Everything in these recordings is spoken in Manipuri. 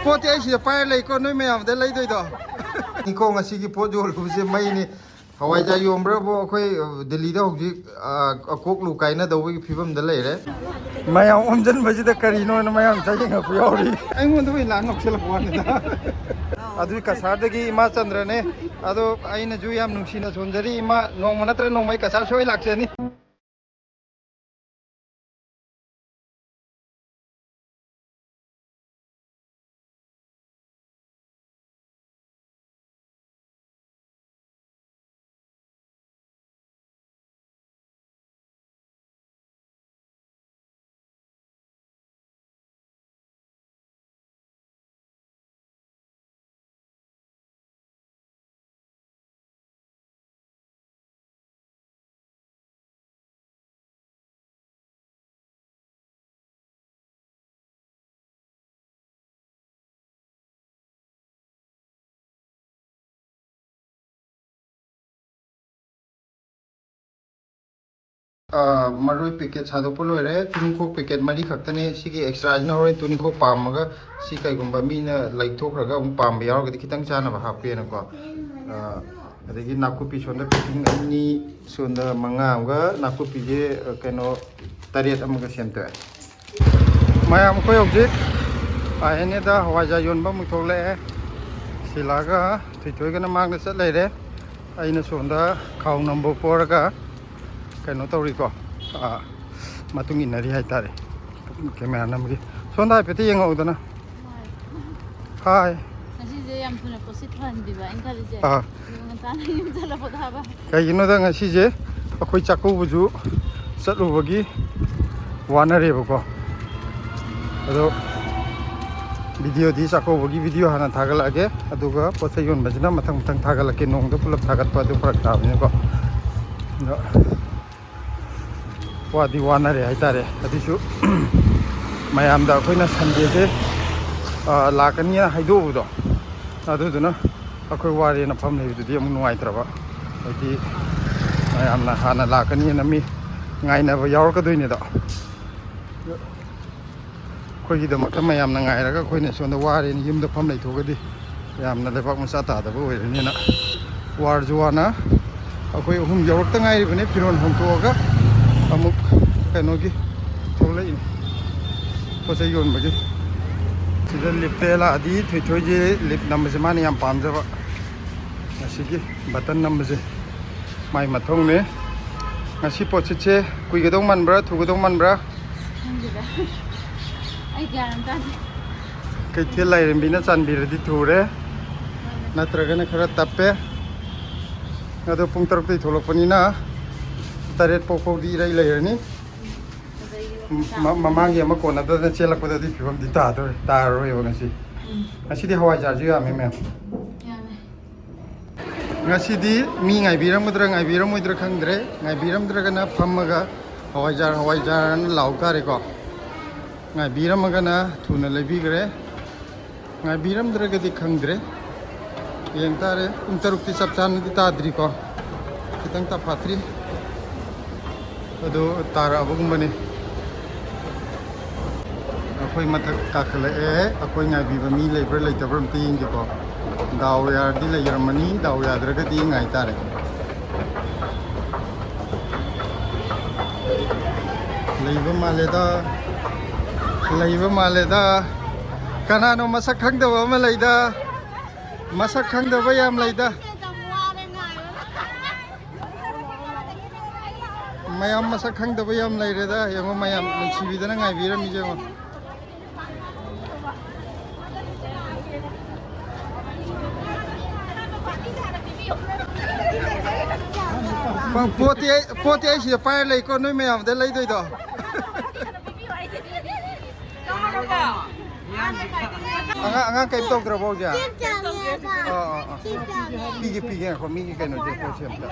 ꯄꯣꯠꯇꯤ ꯑꯩꯁꯤꯗ ꯄꯥꯏꯔ ꯂꯩꯀꯣ ꯅꯣꯏ ꯃꯌꯥꯝꯗ ꯂꯩꯗꯣꯏꯗꯣ ꯅꯤꯀꯣ ꯉꯁꯤꯒꯤ ꯄꯣꯠ ꯌꯣꯜꯂꯨꯕꯁꯦ ꯃꯩꯅꯤ ꯍꯋꯥꯏꯖꯥꯔ ꯌꯣꯟꯕ꯭ꯔꯕꯨ ꯑꯩꯈꯣꯏ ꯗꯦꯜꯂꯤꯗ ꯍꯧꯖꯤꯛ ꯑꯀꯣꯛꯂꯨ ꯀꯥꯏꯅꯗꯧꯕꯒꯤ ꯐꯤꯕꯝꯗ ꯂꯩꯔꯦ ꯃꯌꯥꯝ ꯑꯣꯝꯁꯤꯟꯕꯁꯤꯗ ꯀꯔꯤꯅꯣꯅ ꯃꯌꯥꯝ ꯆꯥꯌꯦꯡꯉꯛꯄ ꯌꯥꯎꯔꯤ ꯑꯩꯉꯣꯟꯗ ꯑꯣꯏꯅ ꯂꯥꯟ ꯉꯧꯁꯤꯜꯂꯛꯄ ꯋꯥꯅꯤꯗ ꯑꯗꯨꯒꯤ ꯀꯁꯥꯔꯗꯒꯤ ꯏꯃꯥ ꯆꯟꯗ꯭ꯔꯅꯦ ꯑꯗꯣ ꯑꯩꯅꯁꯨ ꯌꯥꯝ ꯅꯨꯡꯁꯤꯅ ꯁꯣꯟꯖꯔꯤ ꯏꯃꯥ ꯅꯣꯡꯃ ꯅꯠꯇ꯭ꯔ ꯅꯣꯡꯃꯩ ꯀꯁꯥꯔ ꯁꯣꯏ ꯂꯥꯛꯆꯅꯤ ꯃꯔꯣꯏ ꯄꯦꯀꯦꯠ ꯁꯥꯗꯣꯛꯄ ꯂꯣꯏꯔꯦ ꯇꯨꯅꯤꯡꯈꯣꯛ ꯄꯦꯀꯦꯠ 4 ꯈꯛꯇꯅꯦ ꯁꯤꯒꯤ ꯑꯦꯛꯁꯇ꯭ꯔꯥꯁꯤꯅ ꯍꯣꯔꯦꯟ ꯇꯨꯅꯤꯡꯈꯣꯛ ꯄꯥꯝꯃꯒ ꯁꯤ ꯀꯩꯒꯨꯝꯕ ꯃꯤꯅ ꯂꯩꯊꯣꯛꯈ꯭ꯔꯒ ꯑꯃꯨꯛ ꯄꯥꯝꯕ ꯌꯥꯎꯔꯒꯗꯤ ꯈꯤꯇꯪ ꯆꯥꯅꯕ ꯍꯥꯞꯄꯦꯅꯀꯣ ꯑꯗꯒꯤ ꯅꯥꯀꯨꯞꯄꯤ ꯁꯣꯟꯗ ꯄꯦꯀꯤꯡ 2 ꯁꯣꯟꯗ 5 ꯑꯃꯒ ꯅꯥꯀꯨꯞꯄꯤꯁꯦ ꯀꯩꯅꯣ 7 ꯑꯃꯒ ꯁꯦꯝꯇꯣꯛꯑꯦ ꯃꯌꯥꯝ ꯑꯩꯈꯣꯏ ꯍꯧꯖꯤꯛ ꯑꯦꯅꯦꯗ ꯍꯋꯥꯏꯖꯥꯔ ꯌꯣꯟꯕ ꯑꯃꯨꯛ ꯊꯣꯛꯂꯛꯑꯦ ꯁꯤꯂꯥꯒ ꯊꯣꯏꯊꯣꯏꯒꯅ ꯃꯥꯡꯗ ꯆꯠ ꯂꯩꯔꯦ ꯑꯩꯅ ꯁꯣꯝꯗ ꯈꯥꯎ ꯅꯝꯕ ꯄꯣꯔꯒ ꯀꯩꯅꯣ ꯇꯧꯔꯤꯀꯣ ꯃꯇꯨꯡ ꯏꯟꯅꯔꯤ ꯍꯥꯏꯇꯥꯔꯦ ꯀꯦꯃꯦꯔꯥ ꯅꯝꯕꯒꯤ ꯁꯣꯝꯗ ꯍꯥꯏꯐꯦꯠꯇ ꯌꯦꯡꯉꯛꯎꯗꯅ ꯍꯥꯏ ꯉꯁꯤꯁꯦ ꯌꯥꯝ ꯊꯨꯅ ꯄꯣꯠꯁꯤꯠ ꯐꯍꯟꯕꯤꯕ ꯑꯩꯅ ꯈꯜꯂꯤꯁꯦ ꯉꯟꯇꯥꯅ ꯌꯨꯝ ꯆꯠꯂ ꯄꯣꯊꯥꯕ ꯀꯩꯒꯤꯅꯣꯗ ꯉꯁꯤꯁꯦ ꯑꯩꯈꯣꯏ ꯆꯥꯛꯀꯧꯕꯁꯨ ꯆꯠꯂꯨꯕꯒꯤ ꯋꯥꯅꯔꯦꯕꯀꯣ ꯑꯗꯣ ꯚꯤꯗꯤꯑꯣꯗꯤ ꯆꯥꯛꯀꯧꯕꯒꯤ ꯚꯤꯗꯤꯑꯣ ꯍꯥꯟꯅ ꯊꯥꯒꯠꯂꯛꯑꯒꯦ ꯑꯗꯨꯒ ꯄꯣꯠ ꯆꯩ ꯌꯣꯟꯕꯁꯤꯅ ꯃꯊꯪ ꯊꯥꯒꯠꯂꯛꯀꯦ ꯅꯣꯡꯗ ꯄꯨꯂꯞ ꯊꯥꯒꯠꯄ ꯑꯗꯨ ꯐꯔꯛ ꯇꯥꯕꯅꯤꯀꯣ ꯑꯗꯣ ꯋꯥꯗꯤ ꯋꯥꯅꯔꯦ ꯍꯥꯏꯇꯥꯔꯦ ꯑꯗꯨꯁꯨ ꯃꯌꯥꯝꯗ ꯑꯩꯈꯣꯏꯅ ꯁꯟꯗꯦꯁꯦ ꯂꯥꯛꯀꯅꯤꯅ ꯍꯥꯏꯗꯣꯛꯎꯕꯗꯣ ꯑꯗꯨꯗꯨꯅ ꯑꯩꯈꯣꯏ ꯋꯥꯔꯦꯅ ꯐꯝ ꯂꯩꯕꯗꯨꯗꯤ ꯑꯃꯨꯛ ꯅꯨꯡꯉꯥꯏꯇ꯭ꯔꯕ ꯍꯥꯏꯗꯤ ꯃꯌꯥꯝꯅ ꯍꯥꯟꯅ ꯂꯥꯛꯀꯅꯤꯅ ꯃꯤ ꯉꯥꯏꯅꯕ ꯌꯥꯎꯔꯛꯀꯗꯣꯏꯅꯤꯗꯣ ꯑꯩꯈꯣꯏꯒꯤꯗꯃꯛꯇ ꯃꯌꯥꯝꯅ ꯉꯥꯏꯔꯒ ꯑꯩꯈꯣꯏꯅ ꯁꯣꯝꯗ ꯋꯥꯔꯦꯅ ꯌꯨꯝꯗ ꯐꯝ ꯂꯩꯊꯣꯛꯑꯒꯗꯤ ꯌꯥꯝꯅ ꯂꯩꯕꯥꯛ ꯃꯆꯥ ꯇꯥꯗꯕ ꯑꯣꯏꯔꯅꯤꯅ ꯋꯥꯔꯁꯨ ꯋꯥꯅ ꯑꯩꯈꯣꯏ 3 ꯌꯧꯔꯛꯇ ꯉꯥꯏꯔꯤꯕꯅꯤ ꯐꯤꯔꯣꯜ ꯍꯣꯡꯇꯣꯛꯑꯒ ꯑꯃꯨꯛ ꯀꯩꯅꯣꯒꯤ ꯊꯣꯛꯂꯛꯏꯅꯤ ꯄꯣꯠ ꯆꯩ ꯌꯣꯟꯕꯒꯤ ꯁꯤꯗ ꯂꯤꯞꯇ ꯂꯥꯛꯑꯗꯤ ꯊꯣꯏꯊꯣꯏꯁꯦ ꯂꯤꯞ ꯅꯝꯕꯁꯦ ꯃꯥꯅ ꯌꯥꯝ ꯄꯥꯝꯖꯕ ꯉꯁꯤꯒꯤ ꯕꯇꯟ ꯅꯝꯕꯁꯦ ꯃꯥꯏ ꯃꯊꯧꯅꯦ ꯉꯁꯤ ꯄꯣꯠꯁꯤꯠꯁꯦ ꯀꯨꯏꯒꯗꯧ ꯃꯥꯟꯕ꯭ꯔꯥ ꯊꯨꯒꯗꯧ ꯃꯥꯟꯕ꯭ꯔꯥ ꯈꯪꯗꯦꯗ ꯑꯩ ꯒ꯭ꯌꯥꯟ ꯑꯃ ꯇꯥꯗꯦ ꯀꯩꯊꯦꯜ ꯂꯥꯏꯔꯦꯝꯕꯤꯅ ꯆꯥꯟꯕꯤꯔꯗꯤ ꯊꯨꯔꯦ ꯅꯠꯇ꯭ꯔꯒꯅ ꯈꯔ ꯇꯞꯄꯦ ꯑꯗꯣ ꯄꯨꯡ 6ꯇꯩ ꯊꯣꯛꯂꯛꯄꯅꯤꯅ 8 ꯐꯥꯎꯗꯤ ꯏꯔꯩ ꯂꯩꯔꯅꯤ ꯃꯃꯥꯡꯒꯤ ꯑꯃ ꯀꯣꯟꯅꯗꯅ ꯆꯦꯜꯂꯛꯄꯗꯗꯤ ꯐꯤꯕꯝꯗꯤ ꯇꯥꯔꯔꯣꯏꯕ ꯉꯁꯤꯗꯤ ꯍꯋꯥꯏꯖꯥꯔꯁꯨ ꯌꯥꯝꯃꯦ ꯃꯌꯥꯝ ꯉꯁꯤꯗꯤ ꯃꯤ ꯉꯥꯏꯕꯤꯔꯝꯃꯣꯏꯗ꯭ꯔꯥ ꯈꯪꯗ꯭ꯔꯦ ꯉꯥꯏꯕꯤꯔꯝꯗ꯭ꯔꯒꯅ ꯐꯝꯃꯒ ꯍꯋꯥꯏꯖꯥꯔꯅ ꯂꯥꯎ ꯇꯥꯔꯦꯀꯣ ꯉꯥꯏꯕꯤꯔꯝꯃꯒꯅ ꯊꯨꯅ ꯂꯩꯕꯤꯈ꯭ꯔꯦ ꯉꯥꯏꯕꯤꯔꯝꯗ꯭ꯔꯒꯗꯤ ꯈꯪꯗ꯭ꯔꯦ ꯌꯦꯡ ꯇꯥꯔꯦ ꯄꯨꯡ 6ꯇꯤ ꯆꯞ ꯆꯥꯅꯗꯤ ꯇꯥꯗ꯭ꯔꯤꯀꯣ ꯈꯤꯇꯪ ꯇꯞꯐꯥꯠꯇ꯭ꯔꯤ ꯑꯗꯨ ꯇꯥꯔꯛꯑꯕꯒꯨꯝꯕꯅꯤ ꯑꯩꯈꯣꯏ ꯃꯊꯛ ꯀꯥꯈꯠꯂꯛꯑꯦ ꯑꯩꯈꯣꯏ ꯉꯥꯏꯕꯤꯕ ꯃꯤ ꯂꯩꯕ꯭ꯔꯥ ꯂꯩꯇꯕ꯭ꯔꯥ ꯑꯝꯇ ꯌꯦꯡꯒꯦꯀꯣ ꯗꯥꯎ ꯌꯥꯔꯗꯤ ꯂꯩꯔꯝꯃꯅꯤ ꯗꯥꯎ ꯌꯥꯗ꯭ꯔꯒꯗꯤ ꯉꯥꯏ ꯇꯥꯔꯦ ꯂꯩꯕ ꯃꯥꯜꯂꯦꯗ ꯀꯅꯥꯅꯣ ꯃꯁꯛ ꯈꯪꯗꯕ ꯑꯃ ꯂꯩꯗ ꯃꯁꯛ ꯈꯪꯗꯕ ꯌꯥꯝ ꯂꯩꯗ ꯃꯌꯥꯝ ꯃꯁꯛ ꯈꯪꯗꯕ ꯌꯥꯝ ꯂꯩꯔꯦꯗ ꯌꯦꯡꯉꯣ ꯃꯌꯥꯝ ꯅꯨꯡꯁꯤꯕꯤꯗꯅ ꯉꯥꯏꯕꯤꯔꯝꯃꯤꯁꯦ ꯌꯦꯡꯉꯣ ꯄꯣꯠꯇꯤ ꯑꯩ ꯁꯤꯗ ꯄꯥꯏꯔ ꯂꯩꯀꯣ ꯅꯣꯏ ꯃꯌꯥꯝꯗ ꯂꯩꯗꯣꯏꯗꯣ ꯑꯉꯥꯡ ꯀꯩꯝ ꯇꯧꯗ꯭ꯔꯕꯣ ꯍꯧꯖꯤꯛ ꯄꯤꯒꯦ ꯉꯥꯏꯈꯣ ꯃꯤꯒꯤ ꯀꯩꯅꯣꯁꯦ ꯄꯣꯠꯁꯦ ꯑꯝꯇ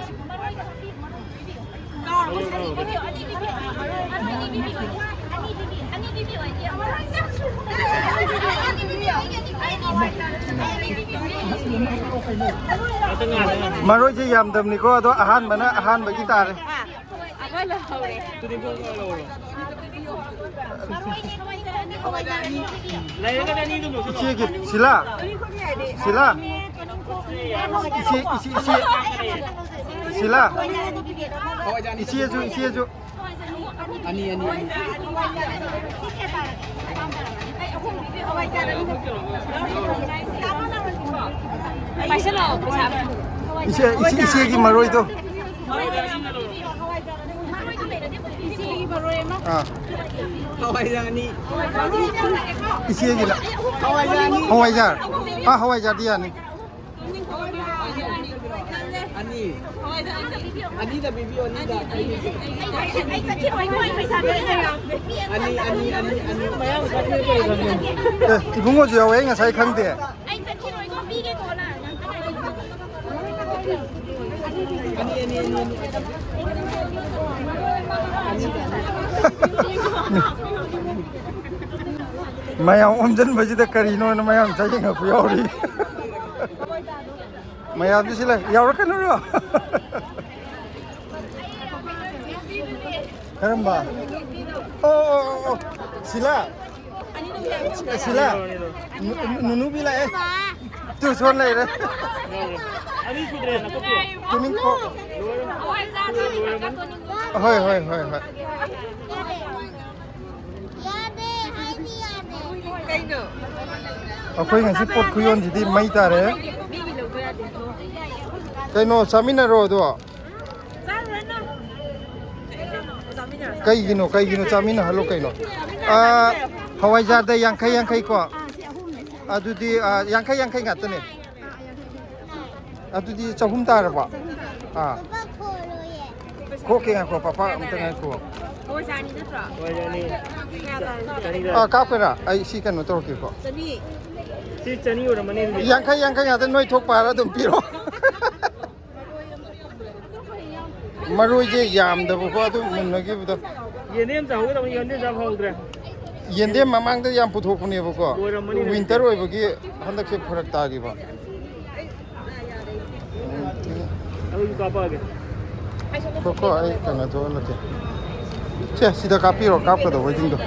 ꯃꯔꯣꯏꯁꯦ ꯌꯥꯝꯗꯕꯅꯤꯀꯣ ꯑꯗꯣ ꯑꯍꯥꯟꯕꯒꯤ ꯇꯥꯔꯦ 이치에게 실라 실라 실라 이치해줘 아니 이치에게 마로이도 아 하와이자니 이치에게나 하와이잘 아 하와이잘이야니 아니다 비비 아니다 아니 이붕어주야 왜 인가 사이 강대 mayang omjan bajida karino na mayang sayang aku yauri mayang tu sila yaur kan ro karamba oh sila sila nunu bila tu suan lai re Ani sudre na kopi tuning ko hoi akhoi ngasi pot khuyon jidi mai tare kaino samina ro do kai gino samina halo kaino Hawaijar da yang kai ko adudi yang kai ngatane adudi chahum tar ba ko ke ko papa amtang ko kaapera ai si kan no torki ko si chani ora mane yang kai ata noi thok para dum piro maroi je yam da ko dum munagi bu yendem cha hoga ni yendem cha phawdre yendem mamang da yam puthok ne bu ko winter oi bu gi handak se pharak ta gi ba alu ka pa ge ko ai kana to la ke che sida kapiro kapka do wajing do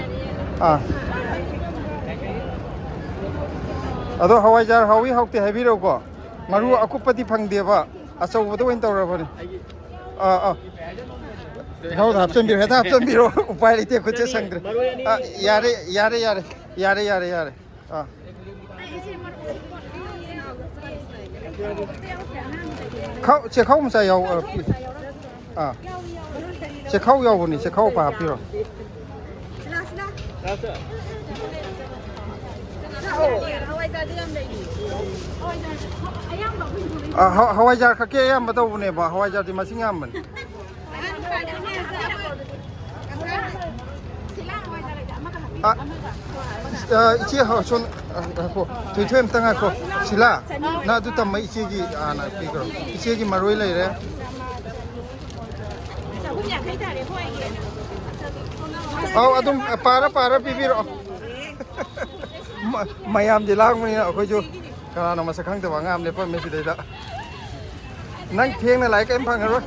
ado Hawaijar hawi hokte habiro ko maru akupati phangde ba achau bodo wain tawra bani hau hapchen biro upai lite ko che sangre yare khau che khau msa yau che khau yau bani che khau pa piro Hawaijar kake yam batau ne ba Hawaijar di masing yam ban ichi ha son ko tuithem tanga ko sila na du tam mai ichi gi ana ki kro ichi gi maroi lai re adum para bibiro mayam je lang ni khoi ju kana ma sakhang ta ngam le pa me si dai da nang thieng na lai ka em phang ro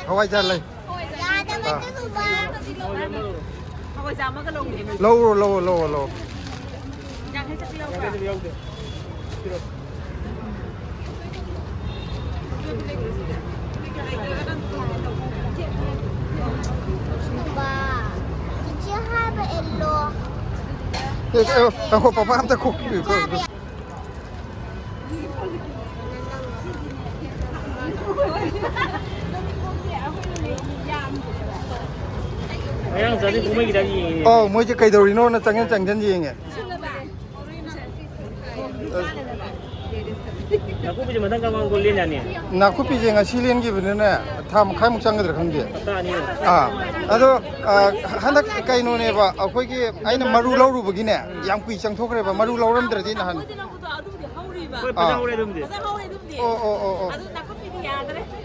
Hawaijar lai Hawaijar ma ka long ni lâu yang hai sak lau ka Ako papa am ta ko ayang jadi bumi kita ni moi je kai dori no na chang jan ji nge aku punya matang kamu golin ni na ku pi je nga silien gi bne na tham khai muk chang ga khang de ta ni ado hanak kai no ne ba akoi gi aina maru lau ru bagi ne yang pi chang thok re ba maru lau ram dra di na han koi padang ore dum de o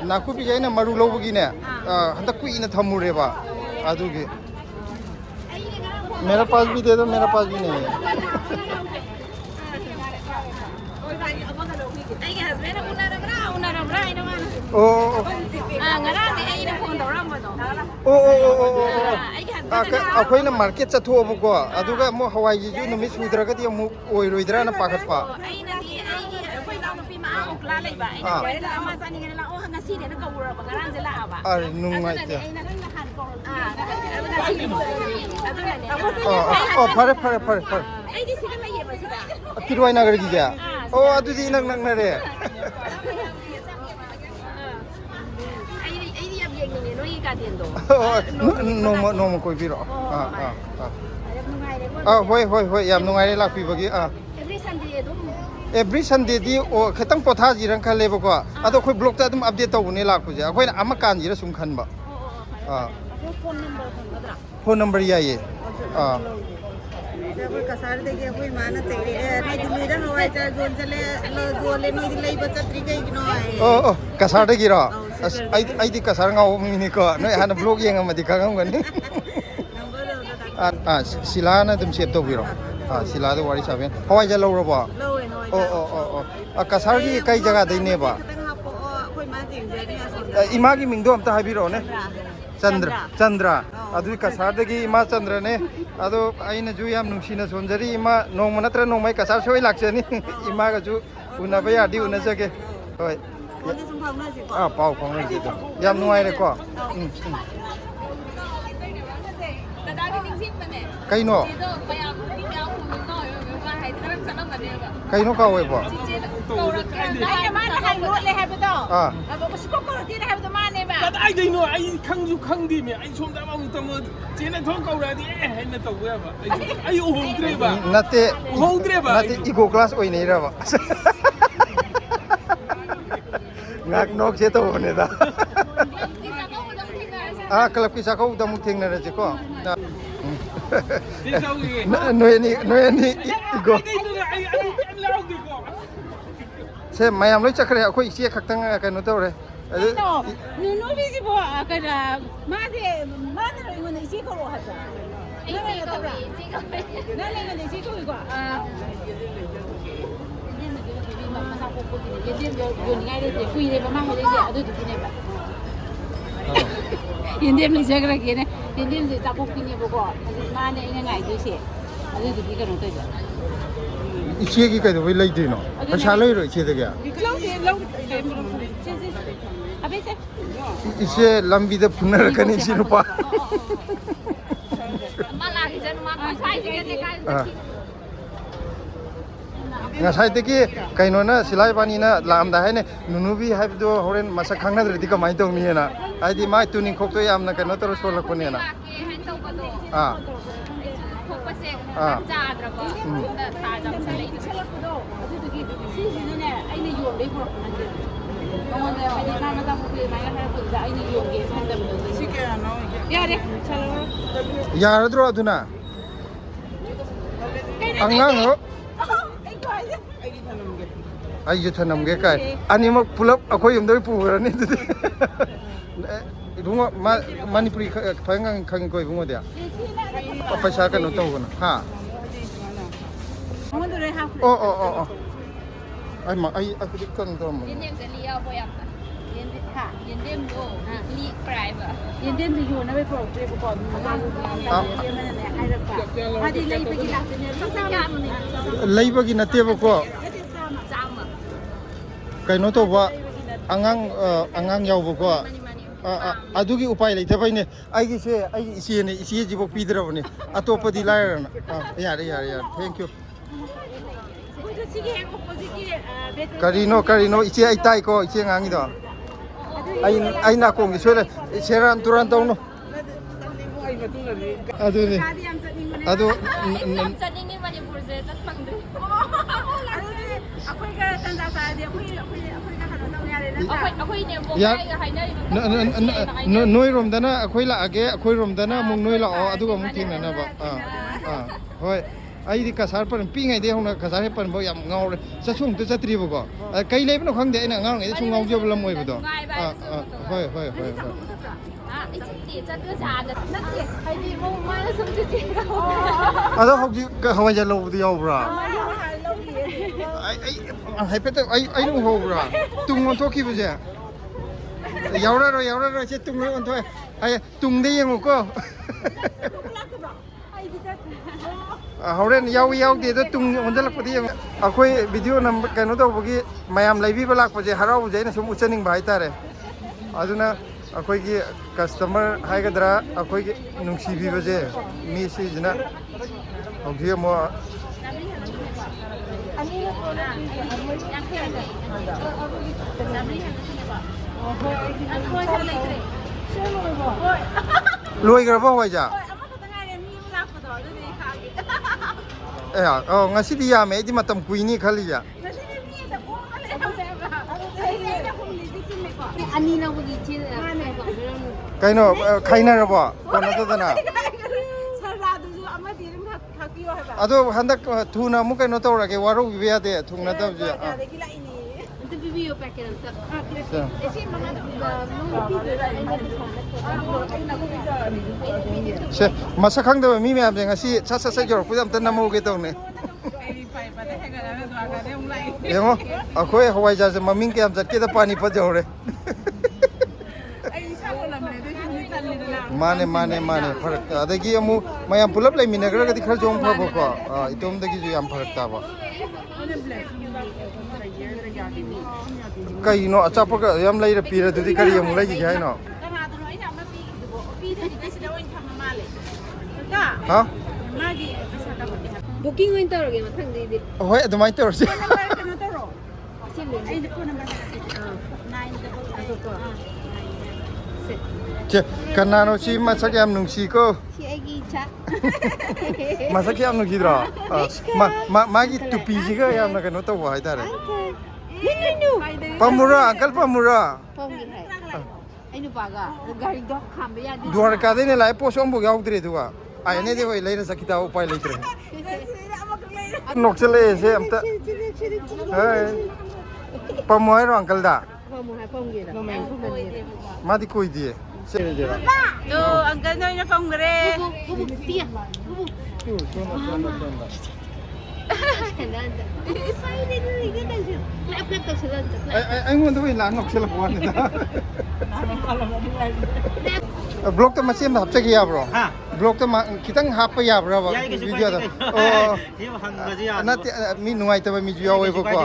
na ku pi je na maru lau bagi ne handak ku ina thamu re ba adu gi मेरा पास भी दे दो मेरा पास भी नहीं है ꯑꯩꯒꯤ ꯍꯁꯕꯦꯟꯅ ꯎꯅꯔꯕ꯭ꯔꯥ ꯍꯥꯏꯅ ꯃꯥꯅ ꯑꯣ ꯉꯔꯥꯡꯗꯤ ꯑꯩꯅ ꯐꯣꯟ ꯇꯧꯔꯛꯑꯝꯕꯗꯣ ꯑꯣ ꯑꯩꯈꯣꯏꯅ ꯃꯥꯔꯀꯦꯠ ꯆꯠꯊꯣꯛꯑꯕꯀꯣ ꯑꯗꯨꯒ ꯑꯃꯨꯛ ꯍꯋꯥꯏꯁꯤꯁꯨ ꯅꯨꯃꯤꯠ ꯁꯨꯗ꯭ꯔꯒꯗꯤ ꯑꯃꯨꯛ ꯑꯣꯏꯔꯣꯏꯗ꯭ꯔꯥꯅ ꯄꯥꯈꯠꯄ ꯑꯩꯅꯗꯤ ꯑꯩꯈꯣꯏ ꯏꯅꯥꯎꯅꯨꯄꯤ ꯃꯈꯥ ꯂꯩꯕ ꯑꯩꯅ ꯑꯃ ꯆꯥꯅꯤꯡꯉꯦꯅ ꯂꯥꯛꯑꯣ ꯉꯁꯤꯅꯦꯅ ꯀꯧꯔꯕ ꯉꯔꯥꯡꯁꯦ ꯂꯥꯛꯑꯕ ꯅꯨꯡꯉꯥꯏꯇꯦ ꯐꯔꯦ ꯑꯩꯗꯤ ꯁꯤꯗ ꯂꯩꯌꯦꯕ ꯁꯤꯗ ꯐꯤꯔꯋꯥꯏ ꯅꯒꯔꯒꯤꯁꯦ ꯑꯣ ꯑꯗꯨꯗꯤ ꯏꯅꯛ ꯅꯛꯅꯔꯦ ꯑꯩꯗꯤ ꯌꯥꯝ ꯌꯦꯡꯅꯤꯡꯉꯦ ꯅꯣꯏꯒꯤ ꯒꯥꯔꯗꯦꯟꯗꯣ ꯅꯣꯡꯃ ꯀꯣꯏꯕꯤꯔꯛꯑꯣ ꯍꯣꯏ ꯌꯥꯝ ꯅꯨꯡꯉꯥꯏꯔꯦ ꯂꯥꯛꯄꯤꯕꯒꯤ ꯑꯦꯕ꯭ꯔꯤ ꯁꯟꯗꯦ ꯑꯗꯨꯝ ꯑꯦꯕ꯭ꯔꯤ ꯁꯟꯗꯦꯗꯤ ꯈꯤꯇꯪ ꯄꯣꯊꯥꯁꯤꯔꯅ ꯈꯜꯂꯦꯕꯀꯣ ꯑꯗꯣ ꯑꯩꯈꯣꯏ ꯕ꯭ꯂꯣꯛꯇ ꯑꯗꯨꯝ ꯑꯞꯗꯦꯠ ꯇꯧꯕꯅꯦ ꯂꯥꯛꯄꯁꯦ ꯑꯩꯈꯣꯏꯅ ꯑꯃ ꯀꯥꯟꯁꯤꯔ ꯁꯨꯝ ꯈꯟꯕ ꯐꯣꯟ ꯅꯝꯕꯔ ꯌꯥꯏꯌꯦ ꯑꯩꯈꯣꯏ ꯀꯁꯥꯔꯗꯒꯤ ꯑꯩꯈꯣꯏ ꯏꯃꯥꯅ ꯆꯩꯔꯛꯑꯦ ꯅꯣꯏ ꯗꯤꯜꯂꯤꯗ ꯍꯋꯥꯏꯖꯥꯔ ꯌꯣꯜꯂꯦ ꯅꯣꯏꯗꯤ ꯂꯩꯕ ꯆꯠꯇ꯭ꯔꯤ ꯀꯩꯒꯤꯅꯣ ꯑꯣ ꯀꯁꯥꯔꯗꯒꯤꯔꯣ ꯑꯁ ꯑꯩꯗꯤ ꯀꯁꯥꯔ ꯉꯥꯎꯕ ꯃꯤꯅꯤꯀꯣ ꯅꯣꯏ ꯍꯥꯟꯅ ꯕ꯭ꯂꯣꯛ ꯌꯦꯡꯉꯝꯃꯗꯤ ꯈꯪꯉꯝꯒꯅꯤ ꯁꯤꯂꯥꯅ ꯑꯗꯨꯝ ꯁꯦꯞ ꯇꯧꯕꯤꯔꯣ ꯁꯤꯂꯥꯗ ꯋꯥꯔꯤ ꯁꯥꯕ ꯍꯋꯥꯏꯖꯥꯔ ꯂꯧꯔꯕꯣ ꯑꯣ ꯀꯁꯥꯔꯒꯤ ꯀꯩ ꯖꯒꯥꯗꯩꯅꯦꯕ ꯏꯃꯥꯒꯤ ꯃꯤꯡꯗꯣ ꯑꯝꯇ ꯍꯥꯏꯕꯤꯔꯛꯑꯣꯅꯦ ꯆꯟꯗ꯭ꯔ ꯑꯗꯨꯒꯤ ꯀꯁꯥꯔꯗꯒꯤ ꯏꯃꯥ ꯆꯟꯗ꯭ꯔꯅꯦ ꯑꯗꯣ ꯑꯩꯅꯁꯨ ꯌꯥꯝ ꯅꯨꯡꯁꯤꯅ ꯁꯣꯟꯖꯔꯤ ꯏꯃꯥ ꯅꯣꯡꯃ ꯅꯠꯇ꯭ꯔ ꯅꯣꯡꯃꯩ ꯀꯁꯥꯔ ꯁꯣꯏ ꯂꯥꯛꯆꯅꯤ ꯏꯃꯥꯒꯁꯨ ꯎꯅꯕ ꯌꯥꯔꯗꯤ ꯎꯅꯖꯒꯦ ꯍꯣꯏ ꯄꯥꯎ ꯐꯥꯎꯅꯁꯤ ꯌꯥꯝ ꯅꯨꯡꯉꯥꯏꯔꯦꯀꯣ ꯀꯩꯅꯣ ꯀꯩꯅꯣ ꯀꯥꯎꯋꯦꯕꯣ ꯀꯗꯥꯏꯗꯩꯅꯣ ꯑꯩ ꯈꯪꯁꯨ ꯈꯪꯗꯦꯃꯦ ꯑꯩ ꯁꯣꯝꯗ ꯑꯃꯨꯛꯇꯪ ꯆꯦꯅ ꯊꯣꯡ ꯀꯧꯔꯛꯑꯗꯤ ꯍꯥꯏꯅ ꯇꯧꯕ ꯌꯥꯕ ꯑꯩ ꯎꯍꯧꯗ꯭ꯔꯦꯕ ꯅꯠꯇꯦ ꯎꯍꯧꯗ꯭ꯔꯦꯕ ꯏꯀꯣ ꯀ꯭ꯂꯥꯁ ꯑꯣꯏꯅꯩꯔꯕ ꯉꯥꯛ ꯅꯣꯛꯁꯦ ꯇꯧꯕꯅꯦꯗ ꯀ꯭ꯂꯕꯀꯤ ꯆꯥꯛꯀꯧꯕꯗ ꯑꯃꯨꯛ ꯊꯦꯡꯅꯔꯁꯤꯀꯣ ꯅꯣꯏ ꯑꯅꯤ ꯏꯒꯣ ꯁꯦ ꯃꯌꯥꯝ ꯂꯣꯏ ꯆꯠꯈ꯭ꯔꯦ ꯑꯩꯈꯣই ꯏꯆꯦ ꯈꯛꯇꯪ ꯀꯩꯅꯣ ꯇꯧꯔꯦ ꯅꯨꯅꯨꯕꯤꯁꯤꯕꯨ ꯀꯩꯅꯣ ꯃꯥꯁꯦ ꯃꯥꯅ ꯑꯩꯉꯣꯟꯗ ꯏꯆꯦ ꯀꯧꯔꯛꯑꯣ ꯍꯥꯏꯕ꯭ꯔꯥ ꯅꯪ ꯑꯩꯉꯣꯟꯗ ꯏꯆꯦ ꯀꯧꯏꯀꯣ ꯌꯣꯟꯅꯤꯡꯉꯥꯏ ꯂꯩꯇꯦ ꯀꯨꯏꯔꯦꯕ ꯃꯥ ꯍꯥꯏꯔꯛꯏꯁꯦ ꯑꯗꯨꯗꯨꯒꯤꯅꯦꯕ ꯌꯦꯟꯗꯦꯝ ꯂꯩꯖꯈ꯭ꯔꯒꯦꯅꯦ ꯌꯦꯟꯗꯦꯝꯁꯦ ꯆꯥꯛꯀꯣꯛꯄꯤꯅꯦꯕꯀꯣ ꯑꯗꯨ ꯃꯥꯅꯦ ꯑꯩꯅ ꯉꯥꯏꯗꯣꯏꯁꯦ ꯑꯗꯨꯗꯨꯒꯤ ꯀꯩꯅꯣ ꯇꯧꯕ ꯏꯆꯦꯒꯤ ꯀꯩꯗꯧꯕꯩ ꯂꯩꯗꯣꯏꯅꯣ ꯄꯩꯁꯥ ꯂꯩꯔꯣ ꯏꯆꯦꯗꯒꯤ ꯏꯆꯦ ꯂꯝꯕꯤꯗ ꯐꯨꯅꯔꯛꯀꯅꯤ ꯏꯆꯦ ꯅꯨꯄꯥ ꯉꯁꯥꯏꯗꯒꯤ ꯀꯩꯅꯣꯅ ꯁꯤꯂꯥꯏꯕꯥꯅꯤꯅ ꯂꯥꯛꯑꯝꯗꯥ ꯍꯥꯏꯅꯦ ꯅꯨꯅꯨꯕꯤ ꯍꯥꯏꯕꯗꯣ ꯍꯣꯔꯦꯟ ꯃꯁꯛ ꯈꯪꯅꯗ꯭ꯔꯗꯤ ꯀꯃꯥꯏꯅ ꯇꯧꯅꯤꯅ ꯍꯥꯏꯗꯤ ꯃꯥꯏ ꯇꯨꯅꯤꯡꯈꯣꯛꯇꯣ ꯌꯥꯝꯅ ꯀꯩꯅꯣ ꯇꯧꯔ ꯁꯣꯜꯂꯛꯄꯅꯦꯅ ꯁꯤꯁꯤꯅꯅꯦ ꯑꯩꯅ ꯌꯣꯟꯕꯩ ꯄꯨꯔꯛꯄ ꯅꯠꯇꯦ ꯃꯉꯣꯟꯗ ꯍꯥꯏꯗꯤ ꯃꯥ ꯃꯆꯥ ꯄꯣꯛꯄꯤ ꯑꯗꯨꯃꯥꯏꯅ ꯍꯥꯏꯔꯛꯄꯗꯨꯗ ꯑꯩꯅ ꯌꯣꯟꯒꯦ ꯈꯟꯗꯕꯗꯣ ꯁꯤ ꯀꯌꯥꯅꯣ ꯌꯥꯔꯦ ꯌꯥꯔꯗ꯭ꯔꯣ ꯑꯗꯨꯅ ꯑꯉꯥꯡ ꯑꯩꯁꯨ ꯊꯅꯝꯒꯦ ꯀꯥꯏ ꯑꯅꯤꯃꯛ ꯄꯨꯂꯞ ꯑꯩꯈꯣꯏ ꯌꯨꯝꯗ ꯄꯨꯈ꯭ꯔꯅꯤ ꯑꯗꯨꯗꯤ ꯏꯕꯨꯡꯉꯣ ꯃꯅꯤꯄꯨꯔꯤ ꯐꯖꯅ ꯈꯪꯉꯤꯀꯣ ꯏꯕꯨꯡꯉꯣꯗꯤ ꯄꯩꯁꯥ ꯀꯩꯅꯣ ꯇꯧꯒꯅꯨ ꯍꯥ ꯑꯣ ꯑꯩ ꯑꯗꯨꯗꯤ ꯀꯩꯅꯣ ꯇꯧꯔꯝꯕꯅꯤ ꯌꯦꯟꯗꯦꯝꯗꯨ ꯌꯣꯟꯅꯕ ꯄꯨꯔꯛꯇ꯭ꯔꯦꯕꯀꯣ ꯑꯃꯅꯅꯦ ꯍꯥꯏꯔꯛꯄ ꯃꯥꯗꯤ ꯂꯩꯕꯒꯤ ꯂꯥꯛꯇꯣꯏꯅꯦ ꯂꯩꯕꯒꯤ ꯅꯠꯇꯦꯕꯀꯣ ꯀꯩꯅꯣ ꯇꯧꯕ ꯑꯉꯥꯡ ꯌꯥꯎꯕꯀꯣ ꯑꯗꯨꯒꯤ ꯎꯄꯥꯏ ꯂꯩꯇꯕꯩꯅꯦ ꯑꯩꯒꯤ ꯏꯆꯦꯅꯦ ꯏꯆꯦꯁꯤꯐꯥꯎ ꯄꯤꯗ꯭ꯔꯕꯅꯦ ꯑꯇꯣꯞꯄꯗꯤ ꯂꯥꯏꯔꯅ ꯌꯥꯔꯦ ꯊꯦꯡꯛ ꯌꯨ ꯀꯔꯤꯅꯣ ꯏꯆꯦ ꯑꯩ ꯇꯥꯏꯀꯣ ꯏꯆꯦ ꯉꯥꯡꯉꯤꯗꯣ ꯑꯩ ꯅꯥꯀꯣꯡꯒꯤ ꯁꯣꯏꯔꯦ ꯁꯦꯔꯥꯟ ꯇꯨꯔꯥꯟ ꯇꯧꯅꯨ ꯑꯗꯨꯅꯤ ꯑꯗꯨ ꯆꯠꯅꯤꯡꯉꯤ ꯃꯅꯤꯄꯨꯔꯁꯦ ꯆꯠ ꯐꯪꯗ꯭ꯔꯤ ꯑꯗꯨꯗꯤ ꯑꯩꯈꯣꯏꯒ ꯇꯟꯖꯥ ꯆꯥꯔꯗꯤ ꯑꯩꯈꯣꯏꯒ ꯀꯩꯅꯣ ꯇꯧ ꯌꯥꯔꯦ ꯑꯩꯈꯣꯏꯅꯦ ꯅꯣꯏꯔꯣꯝꯗꯅ ꯑꯩꯈꯣꯏ ꯂꯥꯛꯑꯒꯦ ꯑꯩꯈꯣꯏꯔꯣꯝꯗꯅ ꯑꯃꯨꯛ ꯅꯣꯏ ꯂꯥꯛꯑꯣ ꯑꯗꯨꯒ ꯑꯃꯨꯛ ꯊꯦꯡꯅꯅꯕ ꯍꯣꯏ ꯑꯩꯗꯤ ꯀꯁꯥꯔ ꯄꯤꯛꯏꯉꯩꯗꯒꯤ ꯍꯧꯅ ꯀꯁꯥꯔ ꯍꯦꯛ ꯄꯟꯕ ꯌꯥꯝ ꯉꯥꯎꯔꯦ ꯆꯠꯁꯨ ꯑꯃꯨꯛꯇ ꯆꯠꯇ꯭ꯔꯤꯕꯀꯣ ꯀꯩ ꯂꯩꯕꯅꯣ ꯈꯪꯗꯦ ꯑꯩꯅ ꯑꯉꯥꯡ ꯑꯣꯏꯔꯤꯉꯩꯗ ꯁꯨꯝ ꯉꯥꯎꯖꯕ ꯂꯝ ꯑꯣꯏꯕꯗꯣ ꯍꯣꯏ ꯑꯗꯣ ꯍꯧꯖꯤꯛ ꯍꯋꯥꯏꯖꯥꯔ ꯂꯧꯕꯗꯤ ꯌꯥꯎꯕ꯭ꯔꯥ ꯍꯥꯏꯐꯦꯠꯇ ꯑꯩ ꯎꯍꯧꯕ꯭ꯔꯥ ꯇꯨꯡ ꯑꯣꯟꯊꯣꯛꯈꯤꯕꯁꯦ ꯌꯥꯎꯔꯔꯣꯏ ꯁꯤ ꯇꯨꯡ ꯑꯣꯟꯊꯣꯛꯑꯦ ꯑꯩ ꯇꯨꯡꯗ ꯌꯦꯡꯉꯨꯀꯣ ꯍꯣꯔꯦꯟ ꯌꯥꯎꯗꯦ ꯑꯗꯣ ꯇꯨꯡ ꯑꯣꯟꯁꯤꯜꯂꯛꯄꯗ ꯌꯦꯡꯉꯨ ꯑꯩꯈꯣꯏ ꯚꯤꯗꯤꯑꯣ ꯅꯝꯕ ꯀꯩꯅꯣ ꯇꯧꯕꯒꯤ ꯃꯌꯥꯝ ꯂꯩꯕꯤꯕ ꯂꯥꯛꯄꯁꯦ ꯍꯔꯥꯎꯕꯁꯦ ꯑꯩꯅ ꯁꯨꯝ ꯎꯠꯆꯅꯤꯡꯕ ꯍꯥꯏꯇꯥꯔꯦ ꯑꯗꯨꯅ ꯑꯩꯈꯣꯏꯒꯤ ꯀꯁꯇꯃꯔ ꯍꯥꯏꯒꯗ꯭ꯔꯥ ꯑꯩꯈꯣꯏꯒꯤ ꯅꯨꯡꯁꯤꯕꯤꯕꯁꯦ ꯃꯤꯁꯤꯁꯤꯅ ꯍꯧꯖꯤꯛ ꯑꯃꯨꯛ ꯂꯣꯏꯈ꯭ꯔꯕ ꯍꯋꯥꯏꯖꯥ ꯉꯁꯤꯗꯤ ꯌꯥꯝꯃꯦ ꯑꯩꯗꯤ ꯃꯇꯝ ꯀꯨꯏꯅꯤ ꯈꯜꯂꯤꯁꯦ ꯀꯩꯅꯣ ꯈꯥꯏꯅꯔꯕꯣ ꯀꯣꯟꯅꯗꯗꯅ ꯑꯗꯣ ꯍꯟꯗꯛ ꯊꯨꯅ ꯑꯃꯨꯛ ꯀꯩꯅꯣ ꯇꯧꯔꯒꯦ ꯋꯥꯔꯧꯕꯤꯕ ꯌꯥꯗꯦ ꯊꯨꯡꯅꯗꯕꯁꯦ ꯁꯦ ꯃꯁꯛ ꯈꯪꯗꯕ ꯃꯤ ꯃꯌꯥꯝꯁꯦ ꯉꯁꯤ ꯁꯠ ꯌꯧꯔꯛꯄꯗ ꯑꯝꯇ ꯅꯝꯍꯧꯒꯦ ꯇꯧꯅꯦ ꯌꯦꯡꯉꯣ ꯑꯩꯈꯣꯏ ꯍꯋꯥꯏꯖꯥꯔꯁꯦ ꯃꯃꯤꯡ ꯀꯌꯥꯝ ꯆꯠꯀꯦꯗ ꯄꯥꯅꯤꯄꯠ ꯌꯧꯔꯦ ꯃꯥꯅꯦ ꯐꯔꯛ ꯑꯗꯒꯤ ꯑꯃꯨꯛ ꯃꯌꯥꯝ ꯄꯨꯂꯞ ꯂꯩꯃꯤꯟꯅꯈ꯭ꯔꯒꯗꯤ ꯈꯔꯁꯨ ꯑꯃꯨꯛ ꯐꯕꯀꯣ ꯏꯇꯣꯝꯗꯒꯤꯁꯨ ꯌꯥꯝ ꯐꯔꯛ ꯇꯥꯕ ꯀꯩꯅꯣ ꯑꯆꯥꯄꯣꯠ ꯌꯥꯝ ꯂꯩꯔ ꯄꯤꯔꯗꯨꯗꯤ ꯀꯔꯤ ꯑꯃꯨꯛ ꯂꯩꯈꯤꯒꯦ ꯍꯥꯏꯅꯣ ꯍꯥ ꯕꯨꯀꯤꯡ ꯑꯣꯏꯅ ꯇꯧꯔꯒꯦ ꯃꯊꯪꯗꯩꯗꯤ ꯍꯣꯏ ꯑꯗꯨꯃꯥꯏꯅ ꯇꯧꯔꯁꯤ ꯀꯅꯥꯅꯣ ꯁꯤ ꯃꯁꯛ ꯌꯥꯝ ꯅꯨꯡꯁꯤꯀꯣ ꯁꯤ ꯑꯩꯒꯤ ꯏꯆꯥ ꯃꯁꯛ ꯌꯥꯝ ꯅꯨꯡꯁꯤꯗ꯭ꯔꯣ ꯃꯥꯒꯤ ꯇꯨꯄꯤꯁꯤꯒ ꯌꯥꯝꯅ ꯀꯩꯅꯣ ꯇꯧꯕ ꯍꯥꯏꯇꯥꯔꯦ ꯄꯥꯝꯃꯨꯔꯣ ꯑꯪꯀꯜ ꯄꯥꯝꯃꯨꯔꯣ ꯄꯥꯝꯒꯦ ꯍꯥꯏ ꯑꯩ ꯅꯨꯄꯥꯒ ꯒꯥꯔꯤꯗꯣ ꯈꯥꯝꯕ ꯌꯥꯗꯦ ꯗ꯭ꯋꯥꯔꯀꯥꯗꯩꯅ ꯂꯥꯛꯑꯦ ꯄꯣꯠꯁꯨ ꯑꯃꯐꯥꯎ ꯌꯥꯎꯗ꯭ꯔꯦ ꯑꯗꯨꯒ ꯑꯩꯅꯗꯤ ꯍꯣꯏ ꯂꯩꯔ ꯆꯠꯈꯤ ꯇꯥꯕ ꯎꯄꯥꯏ ꯂꯩꯇ꯭ꯔꯦ ꯅꯣꯛꯁꯜꯂꯛꯑꯦꯁꯦ ꯑꯝꯇ ꯄꯥꯝꯃꯣ ꯍꯥꯏꯔꯣ ꯑꯪꯀꯜꯗ ꯃꯥꯗꯤ ꯀꯣꯏꯗꯤꯌꯦ ꯑꯪꯀꯜ ꯅꯣꯏꯅ ꯐꯪꯈ꯭ꯔꯦ ꯑꯩꯉꯣꯟꯗ ꯑꯣꯏꯅ ꯂꯥꯛ ꯅꯣꯛꯁꯜꯂꯛꯄ ꯋꯥꯅꯤꯗ ꯕ꯭ꯂꯣꯛꯇ ꯃꯆꯦ ꯑꯃ ꯍꯥꯞꯆꯒꯦ ꯌꯥꯕ꯭ꯔꯣ ꯕ꯭ꯂꯣꯛꯇ ꯈꯤꯇꯪ ꯍꯥꯞꯄ ꯌꯥꯕ꯭ꯔꯕ ꯚꯤꯗꯤꯑꯣꯗ ꯅꯠꯇꯦ ꯃꯤ ꯅꯨꯡꯉꯥꯏꯇꯕ ꯃꯤꯁꯨ ꯌꯥꯎꯋꯦꯕꯀꯣ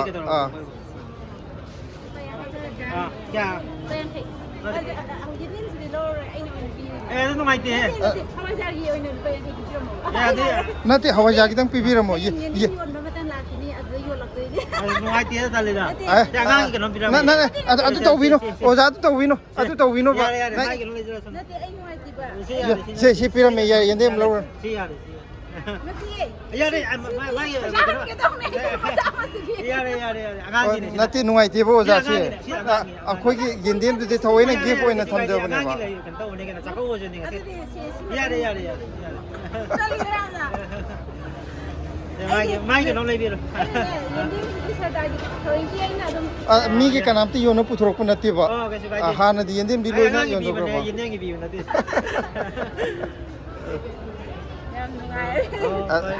ꯅꯠꯇꯦ ꯍꯋꯥꯏꯖꯥꯔ ꯈꯤꯇꯪ ꯄꯤꯕꯤꯔꯝꯃꯣ ꯑꯗꯨ ꯇꯧꯕꯤꯅꯨ ꯑꯣꯖꯥ ꯑꯗꯨ ꯇꯧꯕꯤꯅꯨꯕ ꯁꯤ ꯄꯤꯔꯝꯃꯦ ꯌꯥꯏ ꯌꯦꯟꯗꯦꯝ ꯂꯧꯔ ꯅꯠꯇꯦ ꯅꯨꯡꯉꯥꯏꯇꯦꯕ ꯑꯣꯖꯥꯁꯦ ꯑꯩꯈꯣꯏꯒꯤ ꯌꯦꯟꯗꯦꯝꯗꯨꯗꯤ ꯊꯑꯣꯏꯅ ꯒꯤꯐ ꯑꯣꯏꯅ ꯊꯝꯖꯕꯅꯦꯕ ꯃꯤꯒꯤ ꯀꯅꯥꯝꯇ ꯌꯣꯟꯅ ꯄꯨꯊꯣꯔꯛꯄ ꯅꯠꯇꯦꯕ ꯍꯥꯟꯅꯗꯤ ꯌꯦꯟꯗꯦꯝꯗꯤ ꯂꯣꯏꯅ ꯌꯣꯟꯊꯣꯛꯈ꯭ꯔꯕ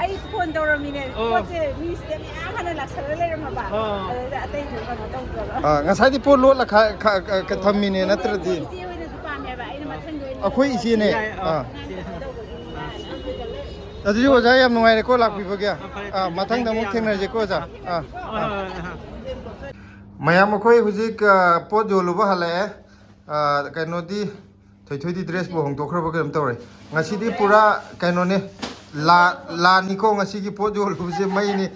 ꯑꯩ ꯐꯣꯟ ꯇꯧꯔꯝꯃꯤꯅꯦ ꯄꯣꯠꯁꯦ ꯃꯤꯁꯤꯗ ꯃꯌꯥꯝ ꯍꯥꯟꯅ ꯂꯥꯛꯁꯜꯂ ꯂꯩꯔꯝꯃꯕ ꯑꯗꯨꯗ ꯑꯇꯩꯁꯨ ꯀꯩꯅꯣ ꯇꯧꯗ꯭ꯔꯕ ꯉꯁꯥꯏꯗꯤ ꯄꯣꯠ ꯂꯣꯠꯂ ꯊꯝꯃꯤꯅꯦ ꯅꯠꯇ꯭ꯔꯗꯤ ꯏꯆꯦ ꯑꯣꯏꯅꯁꯨ ꯄꯥꯝꯃꯦꯕ ꯑꯩꯅ ꯃꯊꯪꯗ ꯑꯣꯏꯅ ꯑꯩꯈꯣꯏ ꯏꯆꯦꯅꯦ ꯑꯗꯨꯗꯤ ꯑꯣꯖꯥ ꯌꯥꯝ ꯅꯨꯡꯉꯥꯏꯔꯦꯀꯣ ꯂꯥꯛꯄꯤꯕꯒꯤ ꯃꯊꯪꯗ ꯑꯃꯨꯛ ꯊꯦꯡꯅꯔꯁꯦꯀꯣ ꯑꯣꯖꯥ ꯃꯌꯥꯝ ꯑꯩꯈꯣꯏ ꯍꯧꯖꯤꯛ ꯄꯣꯠ ꯌꯣꯜꯂꯨꯕ ꯍꯜꯂꯛꯑꯦ ꯀꯩꯅꯣꯗꯤ ꯊꯣꯏꯊꯣꯏꯗꯤ ꯗ꯭ꯔꯦꯁꯄꯨ ꯍꯣꯡꯗꯣꯛꯈ꯭ꯔꯕ ꯀꯩꯅꯣꯝ ꯇꯧꯔꯦ ꯉꯁꯤꯗꯤ ꯄꯨꯔꯥ ꯀꯩꯅꯣꯅꯦ ꯂꯥꯟꯅꯤꯀꯣ ꯉꯁꯤꯒꯤ ꯄꯣꯠ ꯌꯣꯜꯂꯨꯕꯁꯦ ꯃꯩꯅꯤ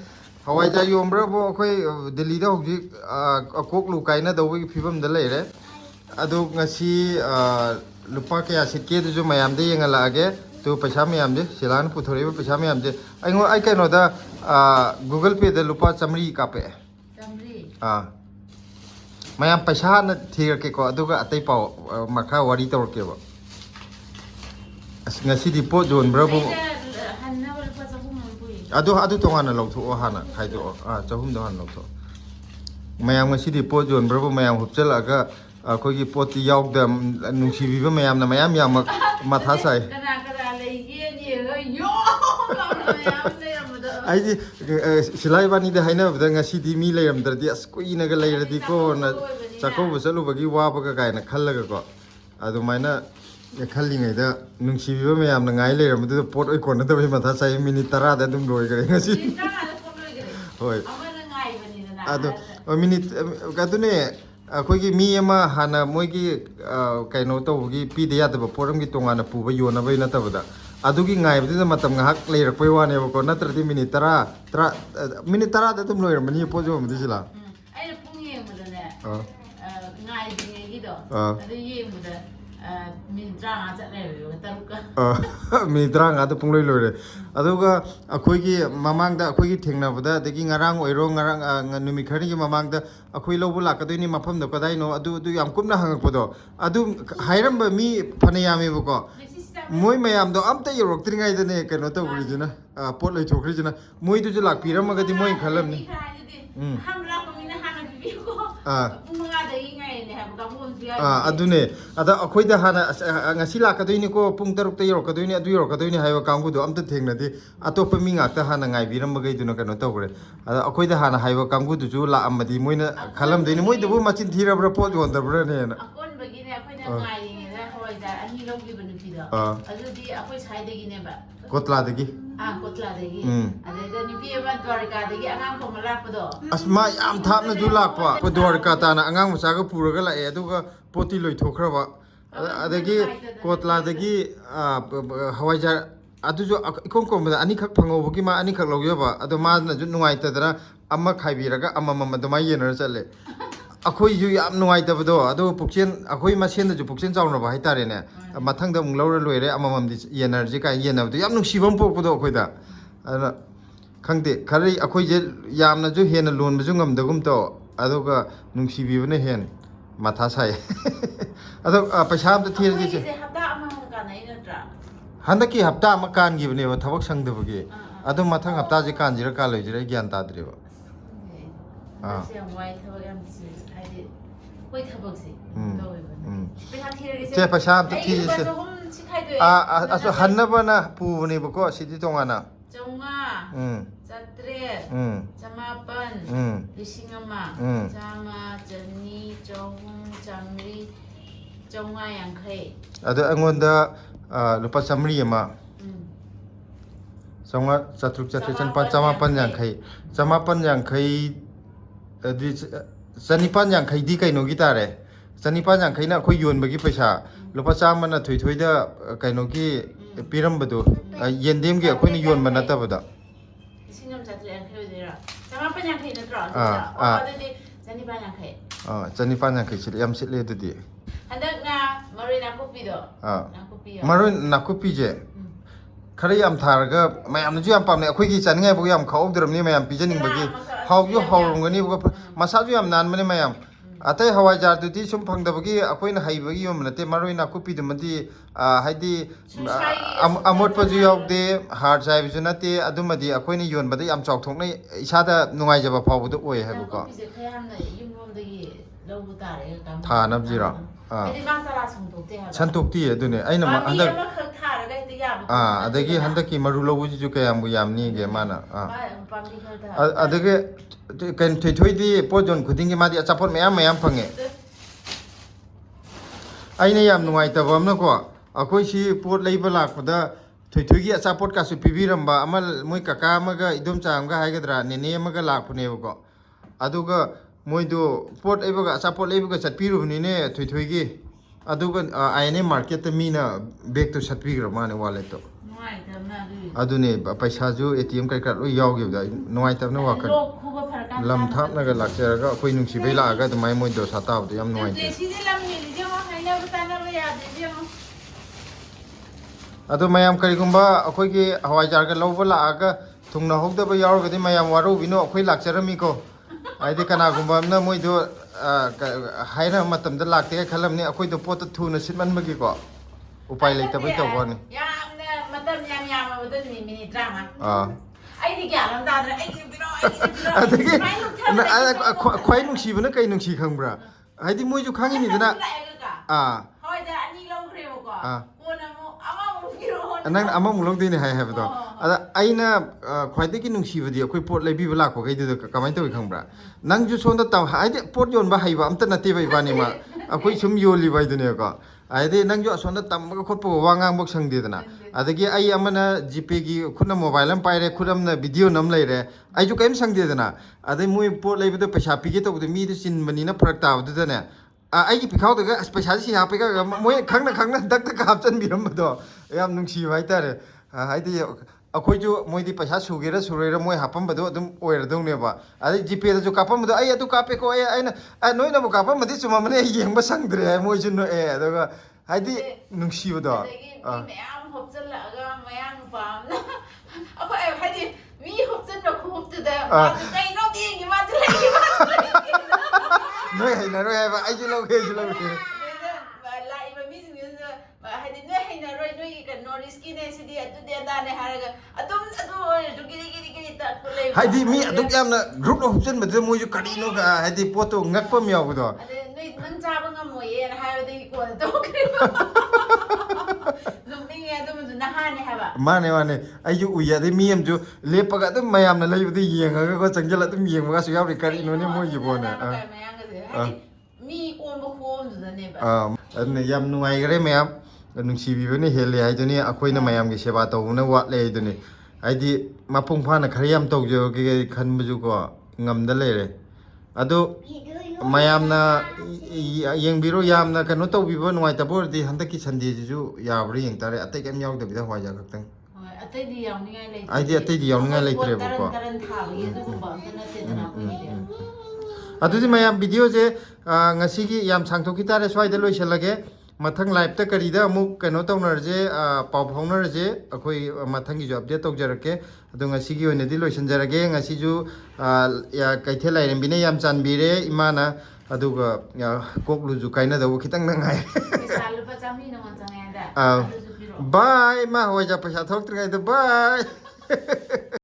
ꯍꯋꯥꯏꯖꯥꯔ ꯌꯣꯟꯕ꯭ꯔꯕꯨ ꯑꯩꯈꯣই ꯗꯦꯜꯂꯤꯗ ꯍꯧꯖꯤꯛ ꯀꯣꯛꯂꯨ ꯀꯥꯏꯅꯗꯧꯕꯒꯤ ꯐꯤꯕꯝꯗ ꯂꯩꯔꯦ ꯑꯗꯣ ꯉꯁꯤ ꯂꯨꯄा ꯀꯌꯥ ꯁꯤꯠꯀꯦꯗꯨꯁꯨ ꯃꯌꯥꯝꯗ ꯌꯦꯡꯍꯜꯂꯛꯑꯒꯦ ꯇꯨ ꯄꯩꯁꯥ ꯃꯌꯥꯝꯁꯦ ꯁꯤꯂꯥꯅ ꯄꯨꯊꯣꯔꯛꯏꯕ ꯄꯩꯁꯥ ꯃꯌꯥꯝꯁꯦ ꯑꯩ ꯀꯩꯅꯣꯗ ꯒꯨꯒꯜ ꯄꯦꯗ ꯂꯨꯄꯥ 100 ꯀꯥꯞꯄꯛꯑꯦ ꯃꯌꯥꯝ ꯄꯩꯁꯥ ꯍꯥꯟꯅ ꯊꯤꯔꯛꯀꯦꯀꯣ ꯑꯗꯨꯒ ꯑꯇꯩ ꯄꯥꯎ ꯃꯈꯥ ꯋꯥꯔꯤ ꯇꯧꯔꯛꯀꯦꯕ ngasi di pot zon berapa? Aduh tongan lauto hana kaido chahum dohan lauto. Mayam ngasi di pot zon berapa mayam hupchal aga akhoi pot yauk da nungsibiba mayam na mayam yamak matha sai. ꯑꯩꯗꯤ ꯁꯤꯂꯥꯏ ꯏꯕꯥꯅꯤꯗ ꯍꯥꯏꯅꯕꯗ ꯉꯁꯤꯗꯤ ꯃꯤ ꯂꯩꯔꯝꯗ꯭ꯔꯗꯤ ꯑꯁ ꯀꯨꯏꯅꯒ ꯂꯩꯔꯗꯤꯀꯣꯅ ꯆꯥꯛꯀꯧꯕ ꯆꯠꯂꯨꯕꯒꯤ ꯋꯥꯕꯒ ꯀꯥꯏꯅ ꯈꯜꯂꯒꯀꯣ ꯑꯗꯨꯃꯥꯏꯅ ꯈꯜꯂꯤꯉꯩꯗ ꯅꯨꯡꯁꯤꯕꯤꯕ ꯃꯌꯥꯝꯅ ꯉꯥꯏ ꯂꯩꯔꯝꯕꯗꯨꯗ ꯄꯣꯠ ꯑꯣꯏ ꯀꯣꯟꯅꯗꯕꯩ ꯃꯊꯥ ꯁꯥꯏ ꯃꯤꯅꯤꯠ 10ꯗ ꯑꯗꯨꯝ ꯂꯣꯏꯈ꯭ꯔꯦ ꯉꯁꯤ ꯍꯣꯏ ꯑꯗꯣ ꯃꯤꯅꯤꯠ ꯑꯗꯨꯅꯦ ꯑꯩꯈꯣꯏꯒꯤ ꯃꯤ ꯑꯃ ꯍꯥꯟꯅ ꯃꯣꯏꯒꯤ ꯀꯩꯅꯣ ꯇꯧꯕꯒꯤ ꯄꯤꯗ ꯌꯥꯗꯕ ꯄꯣꯠ ꯑꯃꯒꯤ ꯇꯣꯉꯥꯟꯅ ꯄꯨꯕ ꯌꯣꯟꯅꯕꯩ ꯅꯠꯇꯕꯗ ꯑꯗꯨꯒꯤ ꯉꯥꯏꯕꯗꯨꯗ ꯃꯇꯝ ꯉꯥꯏꯍꯥꯛ ꯂꯩꯔꯛꯄꯩ ꯋꯥꯅꯦꯕꯀꯣ ꯅꯠꯇ꯭ꯔꯗꯤ ꯃꯤꯅꯤꯠ 10 ꯃꯤꯅꯤꯠ 10ꯗ ꯑꯗꯨꯝ ꯂꯣꯏꯔꯝꯃꯅꯤ ꯄꯣꯠ ꯌꯣꯟꯕꯗꯤ ꯁꯤꯂꯥ ꯑꯩꯅ ꯄꯨꯡ ꯌꯦꯡꯕꯗꯅꯦ ꯉꯥꯏꯗ꯭ꯔꯤꯉꯩꯒꯤꯗꯣ ꯑꯗꯨ ꯌꯦꯡꯕꯗ ꯃꯤꯅꯤꯠ 35 ꯆꯠꯂꯦꯕ 3ꯀ ꯃꯤꯅꯤꯠ 35ꯗ ꯄꯨꯡꯂꯣꯏ ꯂꯣꯏꯔꯦ ꯑꯗꯨꯒ ꯑꯩꯈꯣꯏꯒꯤ ꯃꯃꯥꯡꯗ ꯑꯩꯈꯣꯏꯒꯤ ꯊꯦꯡꯅꯕꯗ ꯑꯗꯒꯤ ꯉꯔꯥꯡ ꯑꯣꯏꯔꯣ ꯉꯔꯥꯡ ꯅꯨꯃꯤꯠ ꯈꯔꯅꯤꯒꯤ ꯃꯃꯥꯡꯗ ꯑꯩꯈꯣꯏ ꯂꯧꯕ ꯂꯥꯛꯀꯗꯣꯏꯅꯤ ꯃꯐꯝꯗꯣ ꯀꯗꯥꯏꯅꯣ ꯑꯗꯨ ꯌꯥꯝ ꯀꯨꯞꯅ ꯍꯪꯉꯛꯄꯗꯣ ꯑꯗꯨ ꯍꯥꯏꯔꯝꯕ ꯃꯤ ꯐꯅ ꯌꯥꯝꯃꯦꯕꯀꯣ ꯃꯣꯏ ꯃꯌꯥꯝꯗꯣ ꯑꯝꯇ ꯌꯧꯔꯛꯇ꯭ꯔꯤꯉꯩꯗꯅꯦ ꯀꯩꯅꯣ ꯇꯧꯈ꯭ꯔꯤꯁꯤꯅ ꯄꯣꯠ ꯂꯣꯏꯊꯣꯛꯈ꯭ꯔꯤꯁꯤ나 ꯃꯣꯏꯗꯨꯁꯨ ꯂꯥꯛꯄꯤꯔꯝꯃꯒꯗꯤ ꯃꯣꯏ ꯈꯜꯂꯝꯅꯤ ꯑꯗꯨꯅꯦ ꯑꯗ ꯑꯩꯈꯣꯏꯗ ꯍꯥꯟꯅ ꯉꯁꯤ ꯂꯥꯛꯀꯗꯣꯏꯅꯤꯀꯣ ꯄꯨꯡ 6ꯗ ꯌꯧꯔꯛꯀꯗꯣꯏꯅꯤ ꯑꯗꯨ ꯌꯧꯔꯛꯀꯗꯣꯏꯅꯤ ꯍꯥꯏꯕ ꯀꯥꯡꯕꯨꯗꯣ ꯑꯝꯇ ꯊꯦꯡꯅꯗꯦ ꯑꯇꯣꯞꯄ ꯃꯤ ꯉꯥꯛꯇ ꯍꯥꯟꯅ ꯉꯥꯏꯕꯤꯔꯝꯕꯈꯩꯗꯨꯅ ꯀꯩꯅꯣ ꯇꯧꯈ꯭ꯔꯦ ꯑꯗ ꯑꯩꯈꯣꯏꯗ ꯍꯥꯟꯅ ꯍꯥꯏꯕ ꯀꯥꯡꯕꯨꯗꯨꯁꯨ ꯂꯥꯛꯑꯝꯃꯗꯤ ꯃꯣꯏꯅ ꯈꯜꯂꯝꯗꯣꯏꯅꯤ ꯃꯣꯏꯗꯨꯕꯨ ꯃꯆꯤꯟ ꯊꯤꯔꯕ꯭ꯔꯥ ꯄꯣꯠ ꯌꯣꯟꯗꯕ꯭ꯔꯥꯅꯦꯅ ꯑꯀꯣꯟꯕꯒꯤꯅꯦ ꯑꯩꯈꯣꯏꯅ ꯉꯥꯏꯔꯤꯉꯩꯗ ꯍꯋꯥꯏꯖꯥꯔ 2 ꯂꯧꯈꯤꯕ ꯅꯨꯄꯤꯗꯣ ꯑꯗꯨꯗꯤ ꯑꯩꯈꯣꯏ ꯁ꯭ꯋꯥꯏꯗꯒꯤꯅꯦꯕ ꯀꯣꯠꯂꯥꯗꯒꯤ ꯀꯣꯠꯂꯥꯗꯒꯤ ꯑꯗꯩꯗ ꯅꯨꯄꯤ ꯑꯃ ꯗ꯭ꯋꯥꯔꯀꯥꯗꯒꯤ ꯑꯉꯥꯡ ꯊꯣꯡꯕ ꯂꯥꯛꯄꯗꯣ ꯑꯁ ꯃꯥ ꯌꯥꯝ ꯊꯥꯞꯅꯁꯨ ꯂꯥꯛꯄ ꯗ꯭ꯋꯥꯔꯀꯥ ꯇꯥꯅ ꯑꯉꯥꯡ ꯃꯆꯥꯒ ꯄꯨꯔꯒ ꯂꯥꯛꯑꯦ ꯑꯗꯨꯒ ꯄꯣꯠꯇꯤ ꯂꯣꯏꯊꯣꯛꯈ꯭ꯔꯕ ꯑꯗꯒꯤ ꯀꯣꯠꯂꯥꯗꯒꯤ ꯍꯋꯥꯏꯖꯥꯔ ꯑꯗꯨꯁꯨ ꯏꯀꯣꯝ ꯀꯣꯝꯕꯗ ꯑꯅꯤꯈꯛ ꯐꯪꯍꯧꯕꯒꯤ ꯃꯥ ꯑꯅꯤꯈꯛ ꯂꯧꯖꯕ ꯑꯗꯣ ꯃꯥꯅꯁꯨ ꯅꯨꯡꯉꯥꯏꯇꯗꯅ ꯑꯃ ꯈꯥꯏꯕꯤꯔꯒ ꯑꯃꯃꯝ ꯑꯗꯨꯃꯥꯏꯅ ꯌꯦꯟꯅꯔ ꯆꯠꯂꯦ ꯑꯩꯈꯣꯏꯁꯨ ꯌꯥꯝ ꯅꯨꯡꯉꯥꯏꯇꯕꯗꯣ ꯑꯗꯨꯒ ꯄꯨꯛꯆꯦꯜ ꯑꯩꯈꯣꯏ ꯃꯁꯦꯟꯗꯁꯨ ꯄꯨꯛꯆꯦꯜ ꯆꯥꯎꯅꯕ ꯍꯥꯏꯇꯥꯔꯦꯅꯦ ꯃꯊꯪꯗ ꯑꯃꯨꯛ ꯂꯧꯔ ꯂꯣꯏꯔꯦ ꯑꯃꯃꯝꯗꯤ ꯌꯦꯟꯅꯔꯁꯤ ꯀꯥꯏꯅ ꯌꯦꯟꯅꯕꯗꯣ ꯌꯥꯝ ꯅꯨꯡꯁꯤꯕ ꯑꯃ ꯄꯣꯛꯄꯗꯣ ꯑꯩꯈꯣꯏꯗ ꯑꯗꯨꯅ ꯈꯪꯗꯦ ꯈꯔ ꯑꯩꯈꯣꯏꯁꯦ ꯌꯥꯝꯅꯁꯨ ꯍꯦꯟꯅ ꯂꯣꯟꯕꯁꯨ ꯉꯝꯗꯒꯨꯝ ꯇꯧ ꯑꯗꯨꯒ ꯅꯨꯡꯁꯤꯕꯤꯕꯅ ꯍꯦꯟ ꯃꯊꯥ ꯁꯥꯏ ꯑꯗꯣ ꯄꯩꯁꯥ ꯑꯝꯇ ꯊꯤꯔꯁꯤꯁꯦ ꯍꯟꯗꯛꯀꯤ ꯍꯞꯇꯥ ꯑꯃ ꯀꯥꯟꯈꯤꯕꯅꯦꯕ ꯊꯕꯛ ꯁꯪꯗꯕꯒꯤ ꯑꯗꯨ ꯃꯊꯪ ꯍꯞꯇꯥꯁꯦ ꯀꯥꯟꯁꯤꯔꯥ ꯀꯥꯜꯂꯣꯏꯁꯤꯔꯥ ꯑꯩ ꯒ꯭ꯌꯥꯟ ꯇꯥꯗ꯭ꯔꯦꯕ ꯆꯦ ꯄꯩꯁꯥ ꯑꯝꯇ ꯊꯤꯔꯁꯦ ꯍꯟꯅꯕꯅ ꯄꯨꯕꯅꯦꯕꯀꯣ ꯁꯤꯗꯤ ꯇꯣꯉꯥꯟꯅ 500 700 1,000 1,000 1,000 1,200 100 100 ꯑꯗꯣ ꯑꯩꯉꯣꯟꯗ ꯂꯨꯄꯥ 100 ꯑꯃ 500 700 800 ꯑꯗꯨꯗꯤ 1,950ꯗꯤ ꯀꯩꯅꯣꯒꯤ ꯇꯥꯔꯦ 1,950ꯅ ꯑꯩꯈꯣꯏ ꯌꯣꯟꯕꯒꯤ ꯄꯩꯁꯥ ꯂꯨꯄꯥ 100ꯅ ꯊꯣꯏꯊꯣꯏꯗ ꯀꯩꯅꯣꯒꯤ ꯄꯤꯔꯝꯕꯗꯣ ꯌꯦꯟꯗꯦꯝꯒꯤ ꯑꯩꯈꯣꯏꯅ ꯌꯣꯟꯕ ꯅꯠꯇꯕꯗ 1,750 natro? Adudi 1,750. 1,950 sila yam sila adudi. Handak na maroy nakupi do. Nakupi. Maroy nakupi je. Khare yam tharaga mayam ju yam pamne akhoi gi chaningai bu yam khawdram ni mayam pijaning bagi hawju hawrungani bu masa ju yam nan mane mayam atai hawaijar dudi sum phangdabagi akhoi na haibagi yom nate maroy nakupi dumadi haidi amot pa ju yawde hard sai ju nate adumadi akhoi ni yon bada yam chawthoknai isada nungai jaba phawbu do oi haibu ko tha nab jira santukti adune aina ma handak adagi handaki maru lobu ju kayam bu yamni ge mana adage kan thoi di pojon khudingi madi achapot mayam mayam phange aina yam nungai tabam na ko akoi si pot leiba lakpada thoi gi achapot ka su pibiramba amal moi kaka amaga idom chamga haigadra nene amaga lakpune ko aduga moido pot eibaga achapot leibaga chatpirubni ne thoi gi aduga aine market ta mina bag to chatpigra mane wallet to adune paisa ju atm kai ka loi yawgi da nuai tabna wakan lam thapna ga lakcharaga akoi nungsi bai la ga dumai moi do sata bu yam nuai ado mayam kari gumba akoi gi hawaijar ga lawba la ga thungna hogdaba yawga di mayam waru bino akoi lakcharami ko aide kana gumba na moi do haira matam da lakte ka khalam ni akoi do pot thuna sitman magi ko upai lai tabai to ko ni matam yam abudan ni minute drama ai di kya lam dadra ai di biro adagi khwai nungsibana kai nungsi khangbra haidi moi ju khangi ni dana hoi da ani long khre ko kona mo ama mo biro nang ama mulong dei ni hai hai ba do ada aina khwaidagi nungshibadi akhoi pot leibiba lakko gaidu kamai tawi khangbra nangju sonda taw haide pot yonba haiba amta nate bai bani ma akhoi sum yoli bai dune ko aide nangju sonda tamga khotpo wangang bok sangde dana adagi ai amana gp gi khuna mobile am paire khudam na video nam leire ai ju kaim sangde dana adai moi pot leibado paisa pige to mi du sin mani na pharak taw du dana ai gi pikhau daga paisa si ha pega moi khangna dak dak hap chan biram do yam nungsi bai tare haide akhoi moidi paisa sugera surera moi hapam bado adum oir dong ne ba adi gp da ju kapam bado ai adu kape ko ai aina noi na bu kapam madi chuma mane yeng ba sangdre moi ju no daga haidi nungsi bado mayam hopchal laga mayam pam akhoi haidi mi hopchal na khop tu da kai no di ni ma tu noi hai na roi ba ai ju lo ge lai ba mi sing haidi noi hai na roi noi ka noris ki ne sidi atu de da ne haraga atum atu giri ta ko le haidi mi aduk yamna group lo hupchen bado moi ju kadi no ga haidi poto ngakpa miaw bado noi nang cha ba ngam moi ye na hayo de ko to kri nung ye dum du na ha ne ha ba mane ai ju uya de mi am ju lepaga dum mayam na leibadi yenga ko changjala dum yengwa ga su yaw ri kadi no ne moi ju bona mi on ba khom du ne ba adne yam nuai gare mayam nungsibi bane hele hai duni akhoi na mayam gi seba taw na wat le duni aidi mapung phana khariyam taw jo ge khan bu ju ko ngam da le re ado mayam na yeng biro yam na kano taw bi bo nuai ta bor di handa ki sande ju ya bri yeng tare atai kam yaw da bi da hwa ja khak tang atai di yaw ni ngai le aidi atai di yaw ni ngai le tre bo ko taran tha ye du ba na te na ko ni adudi mayam video je ngasi gi yam sangthok ki tare swai da loi selage mathang live ta kari da amuk kano tawnar je pau phaunar je akhoi mathang gi jo update tau jarake adu ngasi gi oine di loisan jarage ngasi ju ya kaithel lai rembine yam chan bire imana adu ga koklu ju kaina da khitang na ngai sal pa chami no man chang ya da bye ma hoja paisa thok tringai da bye